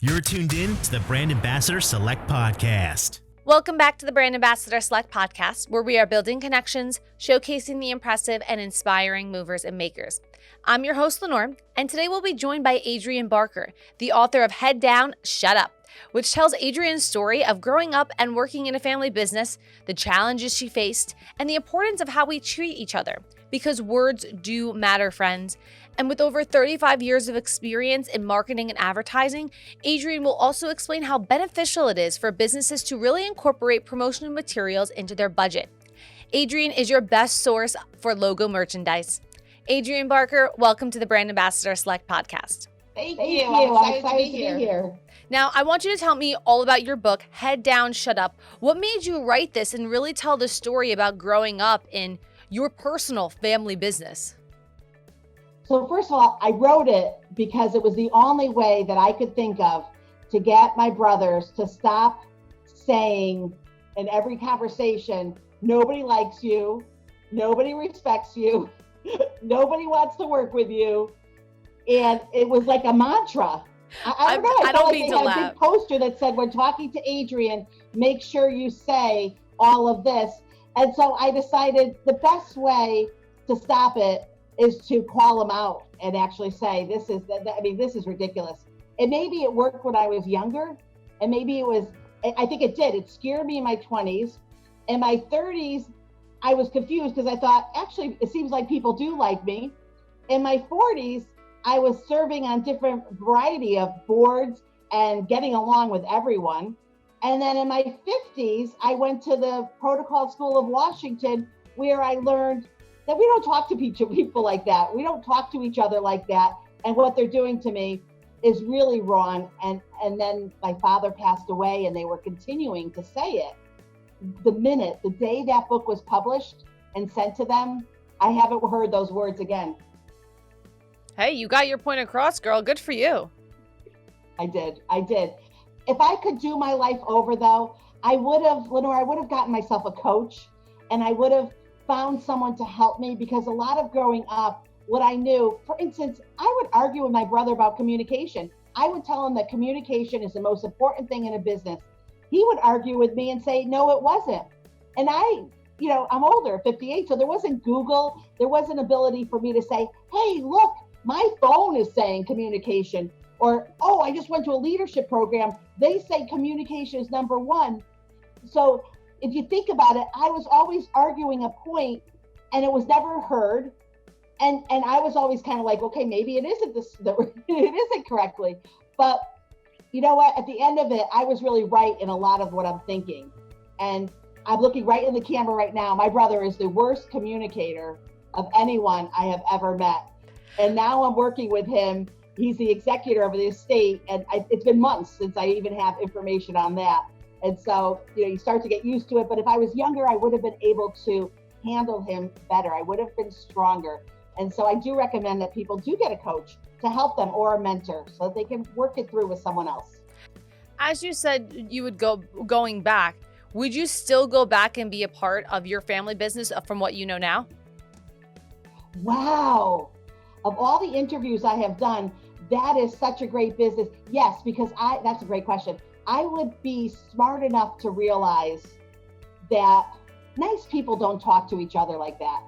You're tuned in to the Brand Ambassador Select Podcast. Welcome back to the Brand Ambassador Select Podcast, where we are building connections, showcasing the impressive and inspiring movers and makers. I'm your host, Lenore, and today we'll be joined by Adrienne Barker, the author of Head Down, Shut Up, which tells Adrienne's story of growing up and working in a family business, the challenges she faced, and the importance of how we treat each other. Because words do matter, friends. And with over 35 years of experience in marketing and advertising, Adrienne will also explain how beneficial it is for businesses to really incorporate promotional materials into their budget. Adrienne is your best source for logo merchandise. Adrienne Barker, welcome to the Brand Ambassador Select Podcast. Thank you. I'm excited to be here. Now, I want you to tell me all about your book, Head Down, Shut Up. What made you write this and really tell the story about growing up in your personal family business? So first of all, I wrote it because it was the only way that I could think of to get my brothers to stop saying in every conversation, nobody likes you, nobody respects you, nobody wants to work with you. And it was like a mantra. I don't know. I don't like mean they to had a big poster that said, when talking to Adrienne, make sure you say all of this. And so I decided the best way to stop it is to call them out and actually say, this is ridiculous. And maybe it worked when I was younger, and maybe I think it did. It scared me in my 20s. In my 30s, I was confused because I thought, actually, it seems like people do like me. In my 40s, I was serving on different variety of boards and getting along with everyone. And then in my 50s, I went to the Protocol School of Washington, where I learned that we don't talk to people like that. We don't talk to each other like that. And what they're doing to me is really wrong. And then my father passed away, and they were continuing to say it. The day that book was published and sent to them, I haven't heard those words again. Hey, you got your point across, girl. Good for you. I did. If I could do my life over, though, Lenore, I would have gotten myself a coach, and I would have found someone to help me, because a lot of growing up, what I knew, for instance, I would argue with my brother about communication. I would tell him that communication is the most important thing in a business. He would argue with me and say, no, it wasn't. And I'm older, 58, so there wasn't Google. There wasn't ability for me to say, hey, look, my phone is saying communication. Or, oh, I just went to a leadership program. They say communication is number one. So if you think about it, I was always arguing a point, and it was never heard. And I was always kind of like, okay, maybe it isn't it isn't correctly. But you know what? At the end of it, I was really right in a lot of what I'm thinking. And I'm looking right in the camera right now. My brother is the worst communicator of anyone I have ever met. And now I'm working with him. He's the executor of the estate. And it's been months since I even have information on that. And so, you start to get used to it. But if I was younger, I would have been able to handle him better. I would have been stronger. And so I do recommend that people do get a coach to help them, or a mentor, so that they can work it through with someone else. As you said, you would going back. Would you still go back and be a part of your family business from what you know now? Wow. Of all the interviews I have done, that is such a great business. Yes, because that's a great question. I would be smart enough to realize that nice people don't talk to each other like that.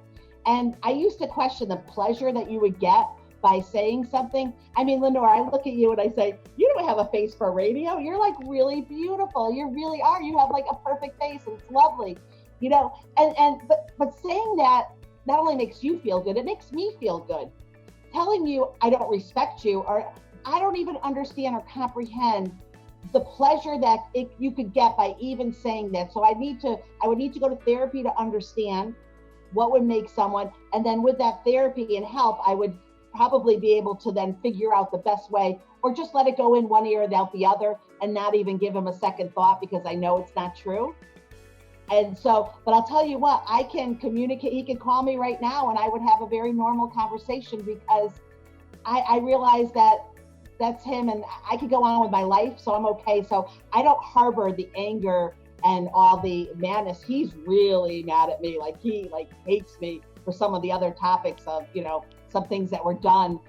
And I used to question the pleasure that you would get by saying something. I mean, Lenore, I look at you and I say, you don't have a face for radio. You're like really beautiful. You really are. You have like a perfect face, and it's lovely, but saying that not only makes you feel good, it makes me feel good. Telling you I don't respect you, or I don't even understand or comprehend the pleasure that you could get by even saying that. So I would need to go to therapy to understand what would make someone, and then with that therapy and help, I would probably be able to then figure out the best way, or just let it go in one ear and out the other, and not even give him a second thought, because I know it's not true. And so, but I'll tell you what, I can communicate. He could call me right now and I would have a very normal conversation, because I realize that that's him, and I could go on with my life, so I'm okay. So I don't harbor the anger and all the madness. He's really mad at me. He hates me for some of the other topics of, some things that were done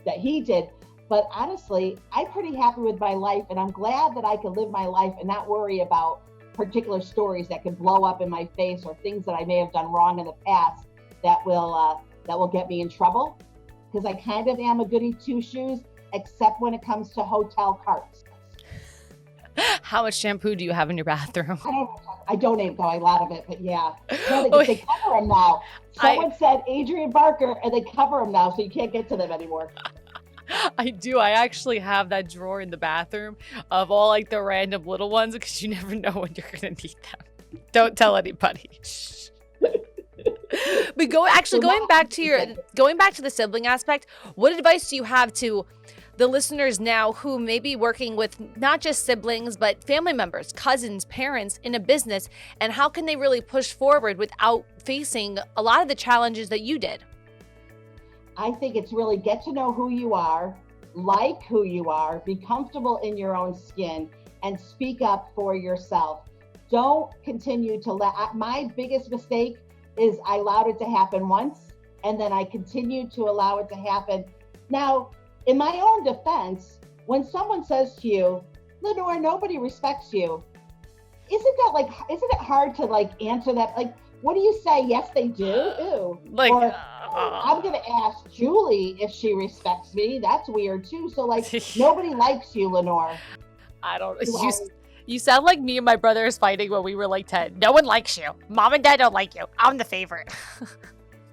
that he did. But honestly, I'm pretty happy with my life, and I'm glad that I can live my life and not worry about particular stories that could blow up in my face or things that I may have done wrong in the past that will get me in trouble. Because I kind of am a goody two shoes, except when it comes to hotel carts. How much shampoo do you have in your bathroom? I donate though a lot of it, but yeah. No, they cover them now. Someone said Adrienne Barker, and they cover them now, so you can't get to them anymore. I do. I actually have that drawer in the bathroom of all like the random little ones because you never know when you're going to need them. Don't tell anybody. But going back to the sibling aspect, what advice do you have to the listeners now who may be working with not just siblings, but family members, cousins, parents in a business, and how can they really push forward without facing a lot of the challenges that you did? I think it's really get to know who you are, like who you are, be comfortable in your own skin, and speak up for yourself. Don't continue to my biggest mistake is I allowed it to happen once, and then I continued to allow it to happen. Now, in my own defense, when someone says to you, Lenore, nobody respects you, isn't it hard to answer that? Like, what do you say? Yes, they do. Ew. I'm going to ask Julie if she respects me. That's weird too. So nobody likes you, Lenore. I don't. You sound like me and my brothers fighting when we were like 10. No one likes you. Mom and dad don't like you. I'm the favorite.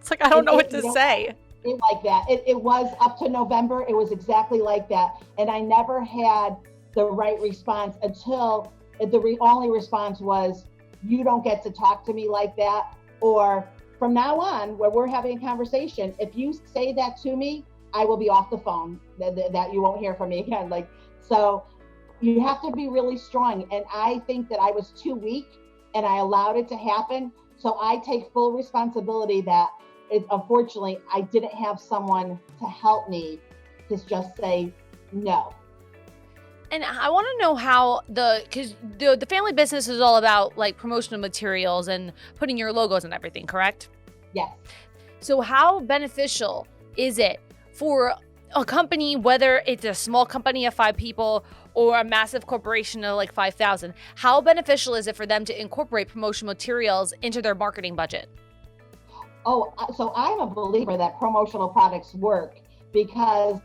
It's like, I don't know what to say. Like that. It was up to November. It was exactly like that. And I never had the right response until the only response was, you don't get to talk to me like that. Or from now on, when we're having a conversation, if you say that to me, I will be off the phone, that you won't hear from me again. So you have to be really strong. And I think that I was too weak and I allowed it to happen. So I take full responsibility that unfortunately, I didn't have someone to help me to just say no. And I want to know how because the family business is all about like promotional materials and putting your logos and everything, correct? Yes. So how beneficial is it for a company, whether it's a small company of 5 people or a massive corporation of like 5,000, how beneficial is it for them to incorporate promotional materials into their marketing budget? Oh, so I'm a believer that promotional products work because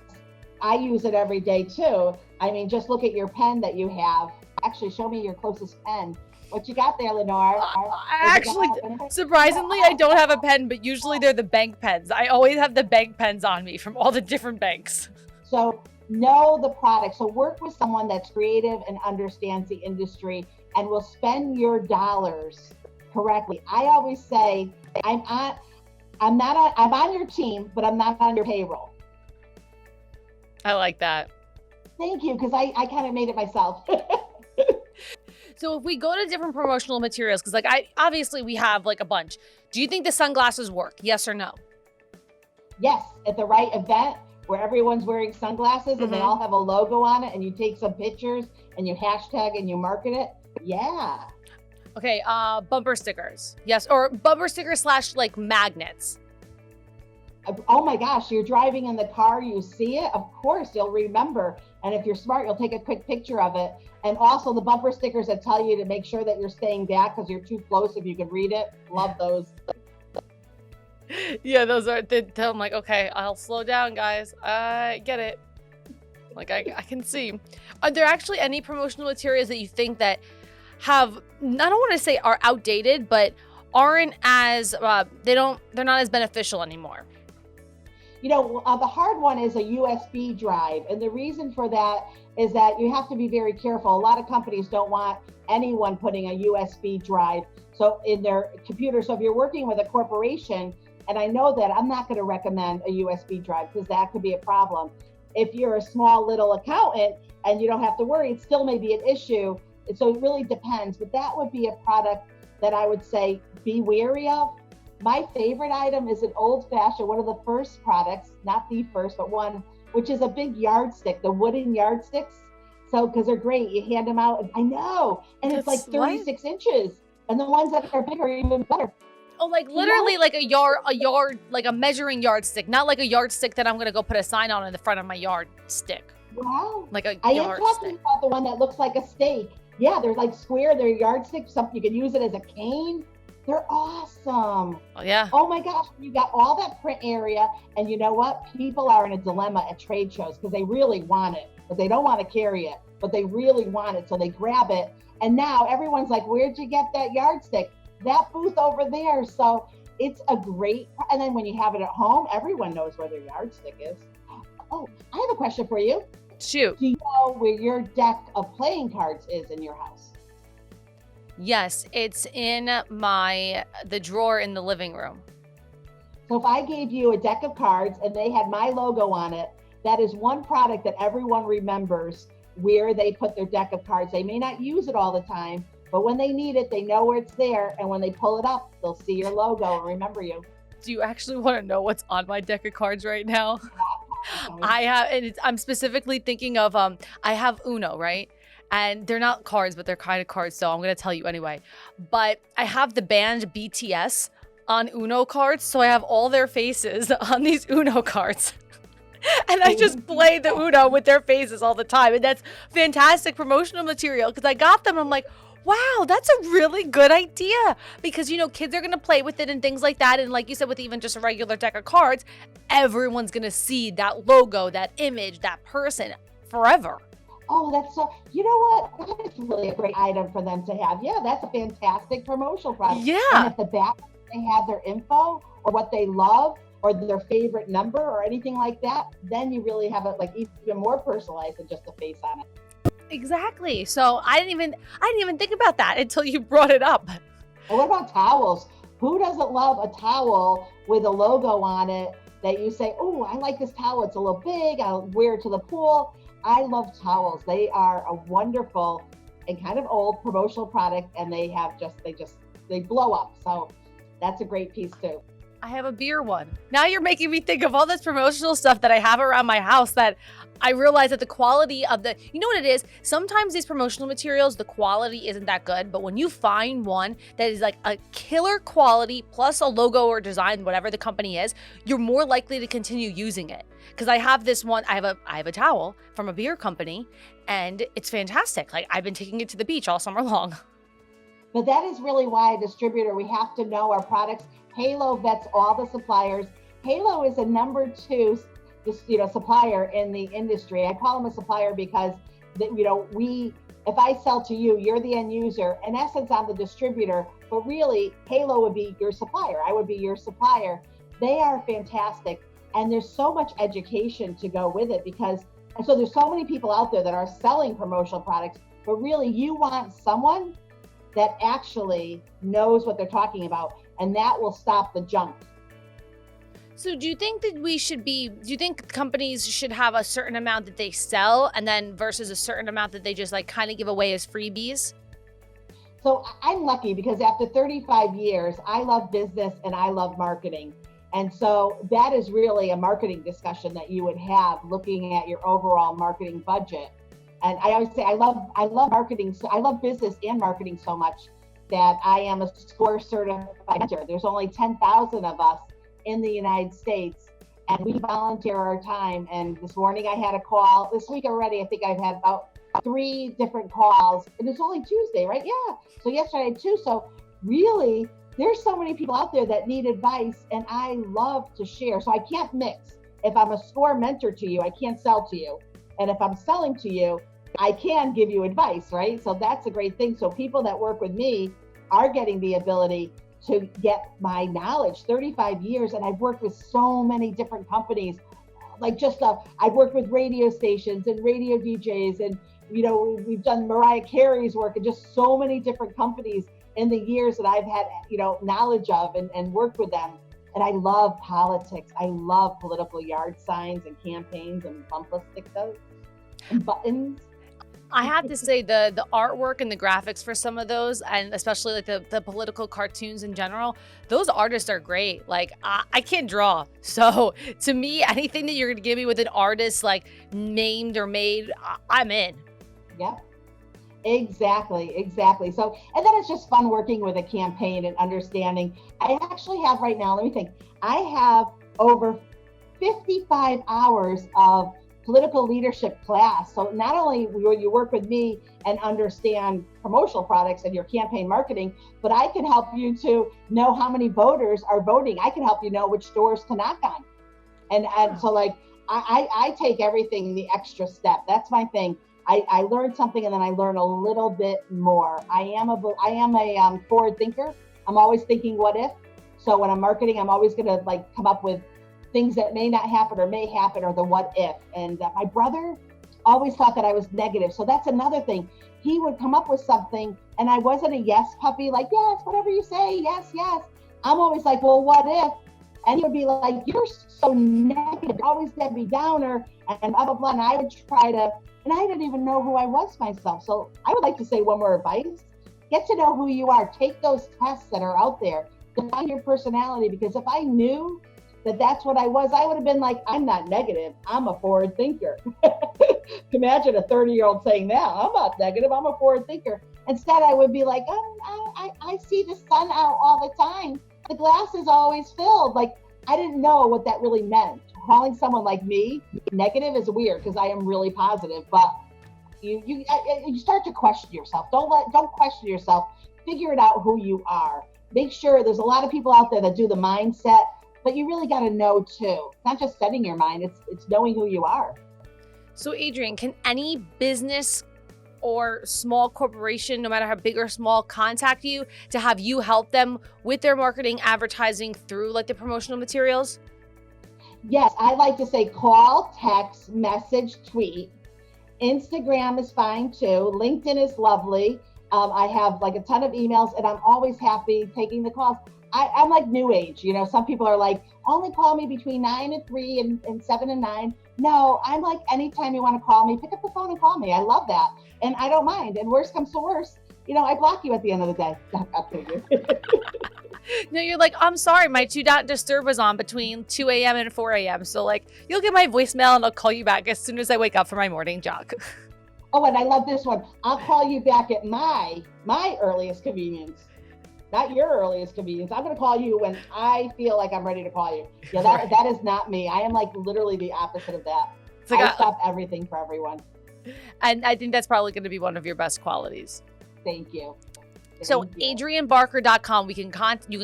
I use it every day too. I mean, just look at your pen that you have. Actually, show me your closest pen. What you got there, Lenore? Surprisingly, I don't have a pen, but usually they're the bank pens. I always have the bank pens on me from all the different banks. So know the product. So work with someone that's creative and understands the industry and will spend your dollars correctly. I always say, I'm on your team, but I'm not on your payroll. I like that. Thank you, because I kind of made it myself. So if we go to different promotional materials, because obviously we have like a bunch. Do you think the sunglasses work? Yes or no? Yes, at the right event where everyone's wearing sunglasses and they all have a logo on it and you take some pictures and you hashtag and you market it. Yeah. Okay, bumper stickers. Yes, or bumper stickers / like magnets. Oh my gosh, you're driving in the car, you see it, of course you'll remember. And if you're smart, you'll take a quick picture of it. And also the bumper stickers that tell you to make sure that you're staying back because you're too close if you can read it. Love those. Yeah, those are, I'm like, okay, I'll slow down, guys. I get it. Like, I can see. Are there actually any promotional materials that you think that have, I don't want to say are outdated, but aren't as, they're not as beneficial anymore? You know, the hard one is a USB drive. And the reason for that is that you have to be very careful. A lot of companies don't want anyone putting a USB drive in their computer. So if you're working with a corporation, and I know that I'm not going to recommend a USB drive because that could be a problem. If you're a small little accountant and you don't have to worry, it still may be an issue. So it really depends. But that would be a product that I would say be wary of. My favorite item is an old-fashioned, one of the first products, not the first, but one, which is a big yardstick, the wooden yardsticks. So, because they're great, you hand them out. I know, and it's like 36 inches. And the ones that are bigger are even better. Oh, like literally like a yard, like a measuring yardstick, not like a yardstick that I'm going to go put a sign on in the front of my yardstick. Wow. Like a I am yardstick. talking about the one that looks like a steak. Yeah, they're like square, they're yardsticks, something you can use it as a cane. They're awesome. Oh, yeah. Oh my gosh, you got all that print area. And you know what? People are in a dilemma at trade shows because they really want it, but they don't want to carry it, but they really want it. So they grab it. And now everyone's like, where'd you get that yardstick? That booth over there. So it's a great, and then when you have it at home, everyone knows where their yardstick is. Oh, I have a question for you. Shoot. Do you know where your deck of playing cards is in your house? Yes, it's in the drawer in the living room. So if I gave you a deck of cards and they had my logo on it, that is one product that everyone remembers where they put their deck of cards. They may not use it all the time, but when they need it, they know where it's there. And when they pull it up, they'll see your logo and remember you. Do you actually want to know what's on my deck of cards right now? I have, and I'm specifically thinking of, I have Uno, right? And they're not cards, but they're kind of cards. So I'm going to tell you anyway. But I have the band BTS on Uno cards. So I have all their faces on these Uno cards. And I just play the Uno with their faces all the time. And that's fantastic promotional material because I got them. I'm like, wow, that's a really good idea. Because, you know, kids are going to play with it and things like that. And like you said, with even just a regular deck of cards, everyone's going to see that logo, that image, that person forever. Oh, that's so, you know what? That is really a great item for them to have. Yeah, that's a fantastic promotional product. Yeah. And at the back, they have their info or what they love or their favorite number or anything like that. Then you really have it like even more personalized than just a face on it. Exactly. So I didn't even think about that until you brought it up. And what about towels? Who doesn't love a towel with a logo on it that you say, oh, I like this towel. It's a little big. I'll wear it to the pool. I love towels. They are a wonderful and kind of old promotional product, and they blow up. So that's a great piece too. I have a beer one. Now you're making me think of all this promotional stuff that I have around my house that I realize that the quality of you know what it is? Sometimes these promotional materials, the quality isn't that good, but when you find one that is like a killer quality plus a logo or design, whatever the company is, you're more likely to continue using it. Because I have this one, I have a towel from a beer company and it's fantastic. Like I've been taking it to the beach all summer long. But that is really why a distributor, we have to know our products. Halo vets all the suppliers. Halo is a number 2, supplier in the industry. I call them a supplier because, if I sell to you, you're the end user. In essence, I'm the distributor, but really, Halo would be your supplier. I would be your supplier. They are fantastic, and there's so much education to go with it and so there's so many people out there that are selling promotional products, but really, you want someone that actually knows what they're talking about, and that will stop the junk. So do you think do you think companies should have a certain amount that they sell and then versus a certain amount that they just like kind of give away as freebies? So I'm lucky because after 35 years, I love business and I love marketing. And so that is really a marketing discussion that you would have looking at your overall marketing budget. And I always say, I love marketing. So I love business and marketing so much that I am a SCORE certified mentor. There's only 10,000 of us in the United States, and we volunteer our time. And this morning I had a call. This week already, I think I've had about 3 different calls, and it's only Tuesday, right? Yeah. So yesterday I had 2. So really, there's so many people out there that need advice, and I love to share. So I can't mix. If I'm a SCORE mentor to you, I can't sell to you. And if I'm selling to you, I can give you advice, right? So that's a great thing. So people that work with me are getting the ability to get my knowledge. 35 years, and I've worked with so many different companies. Like I've worked with radio stations and radio DJs, and we've done Mariah Carey's work, and just so many different companies in the years that I've had knowledge of and worked with them. And I love politics. I love political yard signs and campaigns and bumper stickers and buttons. I have to say the artwork and the graphics for some of those, and especially like the political cartoons in general, those artists are great. Like I can't draw. So to me, anything that you're going to give me with an artist like named or made, I'm in. Yeah. Exactly. So, and then it's just fun working with a campaign and understanding. I actually have right now, let me think, I have over 55 hours of political leadership class. So not only will you work with me and understand promotional products and your campaign marketing, but I can help you to know how many voters are voting. I can help you know which doors to knock on. And so like, I take everything the extra step. That's my thing. I learn something and then I learn a little bit more. I am a forward thinker. I'm always thinking what if. So when I'm marketing, I'm always going to like come up with things that may not happen or may happen or the what if. And my brother always thought that I was negative. So that's another thing. He would come up with something and I wasn't a yes puppy, like, yes, whatever you say, yes. I'm always like, well, what if? And he would be like, you're so negative, always Debbie Downer and blah, blah, blah. And I would try to, and I didn't even know who I was myself. So I would like to say one more advice. Get to know who you are. Take those tests that are out there. Define your personality, because if I knew that that's what I was, I would have been like, I'm not negative. I'm a forward thinker. Imagine a 30-year-old saying that. I'm not negative. I'm a forward thinker. Instead, I would be like, I see the sun out all the time. The glass is always filled. Like, I didn't know what that really meant. Calling someone like me negative is weird because I am really positive, but you start to question yourself. Don't question yourself. Figure it out who you are. Make sure there's a lot of people out there that do the mindset, but you really got to know too. It's not just setting your mind, it's knowing who you are. So Adrienne, can any business or small corporation, no matter how big or small, contact you to have you help them with their marketing, advertising through like the promotional materials? Yes, I like to say call, text, message, tweet. Instagram is fine too. LinkedIn is lovely. I have like a ton of emails and I'm always happy taking the calls. I'm like new age, you know, some people are like, only call me between 9 and 3 and 7 and 9. No, I'm like, anytime you want to call me, pick up the phone and call me. I love that. And I don't mind. And worst comes to worst, you know, I block you at the end of the day. No, you're like, I'm sorry, my do not disturb was on between 2 a.m. and 4 a.m. So like, you'll get my voicemail and I'll call you back as soon as I wake up for my morning jog. Oh, and I love this one. I'll call you back at my earliest convenience. Not your earliest convenience. I'm going to call you when I feel like I'm ready to call you. Yeah, that is not me. I am like literally the opposite of that. It's like I stop everything for everyone. And I think that's probably going to be one of your best qualities. Thank you. So AdrienneBarker.com, you can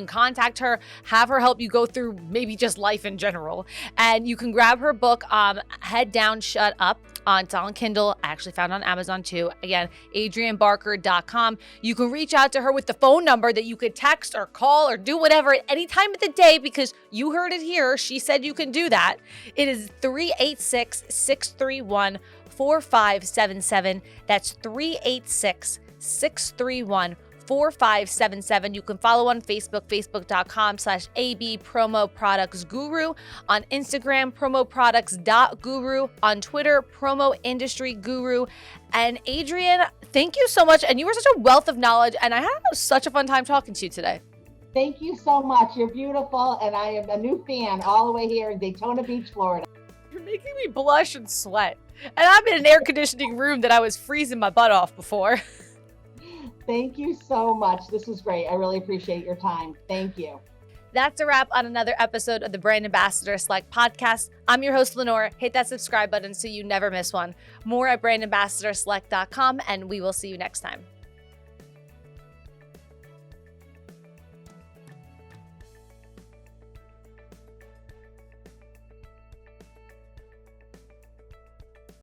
contact her, have her help you go through maybe just life in general. And you can grab her book, Head Down, Shut Up. It's on Kindle. I actually found it on Amazon too. Again, AdrienneBarker.com. You can reach out to her with the phone number that you could text or call or do whatever at any time of the day because you heard it here. She said you can do that. It is 386-631-4577. That's 386-631-4577. 4577. You can follow on Facebook, facebook.com/AB Promo Products Guru. On Instagram, promoproducts.guru. On Twitter, Promo Industry Guru. And Adrienne, thank you so much. And you were such a wealth of knowledge. And I had such a fun time talking to you today. Thank you so much. You're beautiful. And I am a new fan all the way here in Daytona Beach, Florida. You're making me blush and sweat. And I'm in an air conditioning room that I was freezing my butt off before. Thank you so much. This is great. I really appreciate your time. Thank you. That's a wrap on another episode of the Brand Ambassador Select podcast. I'm your host, Lenore. Hit that subscribe button so you never miss one. More at brandambassadorselect.com, and we will see you next time.